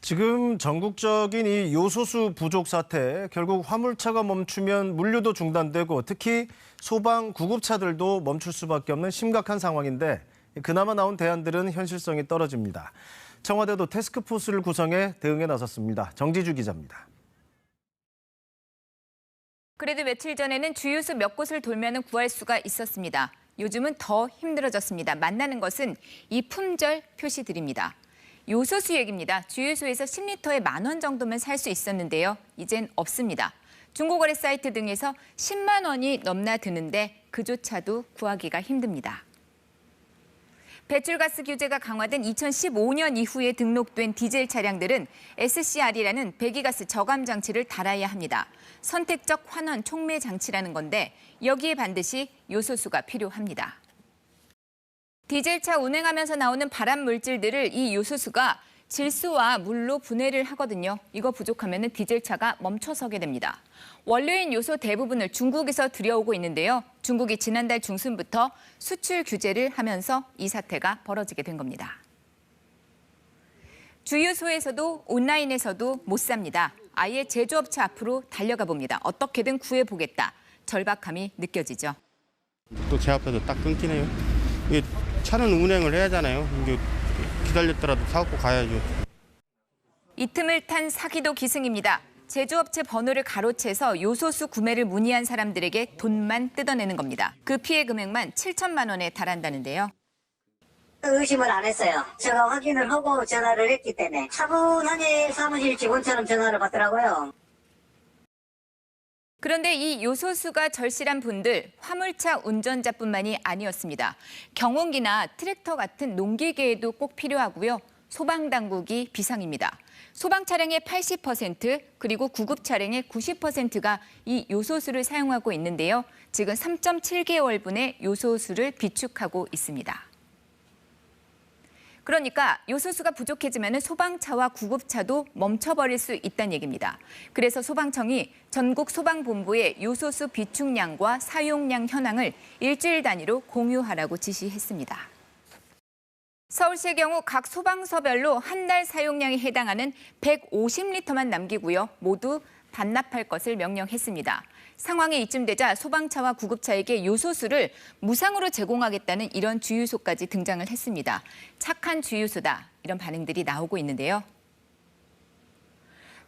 지금 전국적인 이 요소수 부족 사태, 결국 화물차가 멈추면 물류도 중단되고 특히 소방, 구급차들도 멈출 수밖에 없는 심각한 상황인데 그나마 나온 대안들은 현실성이 떨어집니다. 청와대도 태스크포스를 구성해 대응에 나섰습니다. 정지주 기자입니다. 그래도 며칠 전에는 주유소 몇 곳을 돌면은 구할 수가 있었습니다. 요즘은 더 힘들어졌습니다. 만나는 것은 이 품절 표시들입니다. 요소수 얘기입니다. 주유소에서 10리터에 10,000원 정도면 살 수 있었는데요. 이젠 없습니다. 중고거래 사이트 등에서 10만 원이 넘나 드는데 그조차도 구하기가 힘듭니다. 배출가스 규제가 강화된 2015년 이후에 등록된 디젤 차량들은 SCR이라는 배기가스 저감 장치를 달아야 합니다. 선택적 환원 촉매 장치라는 건데 여기에 반드시 요소수가 필요합니다. 디젤차 운행하면서 나오는 발암 물질들을 이 요소수가 질소와 물로 분해를 하거든요. 이거 부족하면 디젤차가 멈춰서게 됩니다. 원료인 요소 대부분을 중국에서 들여오고 있는데요. 중국이 지난달 중순부터 수출 규제를 하면서 이 사태가 벌어지게 된 겁니다. 주유소에서도 온라인에서도 못 삽니다. 아예 제조업체 앞으로 달려가 봅니다. 어떻게든 구해보겠다. 절박함이 느껴지죠. 또 제 앞에서 딱 끊기네요. 이게 차는 운행을 해야 하잖아요. 이게 기다렸더라도 사갖고 가야죠. 이 틈을 탄 사기도 기승입니다. 제조업체 번호를 가로채서 요소수 구매를 문의한 사람들에게 돈만 뜯어내는 겁니다. 그 피해 금액만 7천만 원에 달한다는데요. 의심을 안 했어요. 제가 확인을 하고 전화를 했기 때문에 차분하게 사무실 직원처럼 전화를 받더라고요. 그런데 이 요소수가 절실한 분들, 화물차 운전자뿐만이 아니었습니다. 경운기나 트랙터 같은 농기계에도 꼭 필요하고요. 소방당국이 비상입니다. 소방 차량의 80% 그리고 구급 차량의 90%가 이 요소수를 사용하고 있는데요. 지금 3.7개월분의 요소수를 비축하고 있습니다. 그러니까 요소수가 부족해지면 소방차와 구급차도 멈춰버릴 수 있다는 얘기입니다. 그래서 소방청이 전국 소방본부에 요소수 비축량과 사용량 현황을 일주일 단위로 공유하라고 지시했습니다. 서울시의 경우 각 소방서별로 한 달 사용량에 해당하는 150리터만 남기고요. 모두 반납할 것을 명령했습니다. 상황이 이쯤 되자 소방차와 구급차에게 요소수를 무상으로 제공하겠다는 이런 주유소까지 등장을 했습니다. 착한 주유소다 이런 반응들이 나오고 있는데요.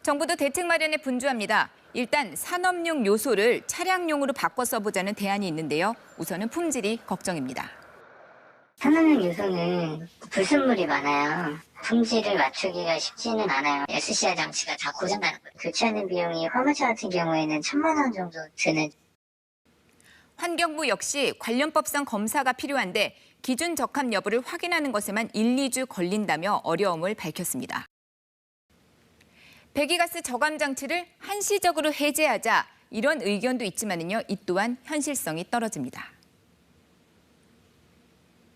정부도 대책 마련에 분주합니다. 일단 산업용 요소를 차량용으로 바꿔 써보자는 대안이 있는데요. 우선은 품질이 걱정입니다. 산업용 요소는 불순물이 많아요. 품질을 맞추기가 쉽지는 않아요. SCR 장치가 다 고장나는 거예요. 교체하는 비용이 화물차 같은 경우에는 1,000만 원 정도 드는. 환경부 역시 관련법상 검사가 필요한데 기준 적합 여부를 확인하는 것에만 1, 2주 걸린다며 어려움을 밝혔습니다. 배기가스 저감 장치를 한시적으로 해제하자 이런 의견도 있지만요. 이 또한 현실성이 떨어집니다.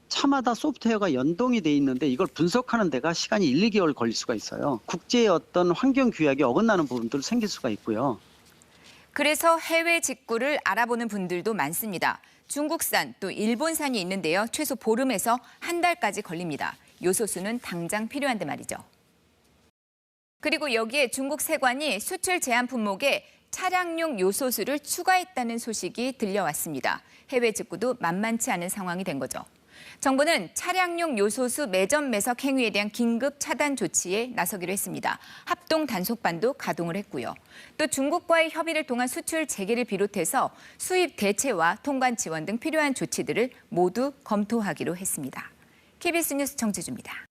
차마다 소프트웨어가 연동이 돼 있는데 이걸 분석하는 데가 시간이 1, 2개월 걸릴 수가 있어요. 국제의 어떤 환경 규약에 어긋나는 부분도 생길 수가 있고요. 그래서 해외 직구를 알아보는 분들도 많습니다. 중국산 또 일본산이 있는데요. 최소 보름에서 한 달까지 걸립니다. 요소수는 당장 필요한데 말이죠. 그리고 여기에 중국 세관이 수출 제한 품목에 차량용 요소수를 추가했다는 소식이 들려왔습니다. 해외 직구도 만만치 않은 상황이 된 거죠. 정부는 차량용 요소수 매점 매석 행위에 대한 긴급 차단 조치에 나서기로 했습니다. 합동 단속반도 가동을 했고요. 또 중국과의 협의를 통한 수출 재개를 비롯해서 수입 대체와 통관 지원 등 필요한 조치들을 모두 검토하기로 했습니다. KBS 뉴스 정지주입니다.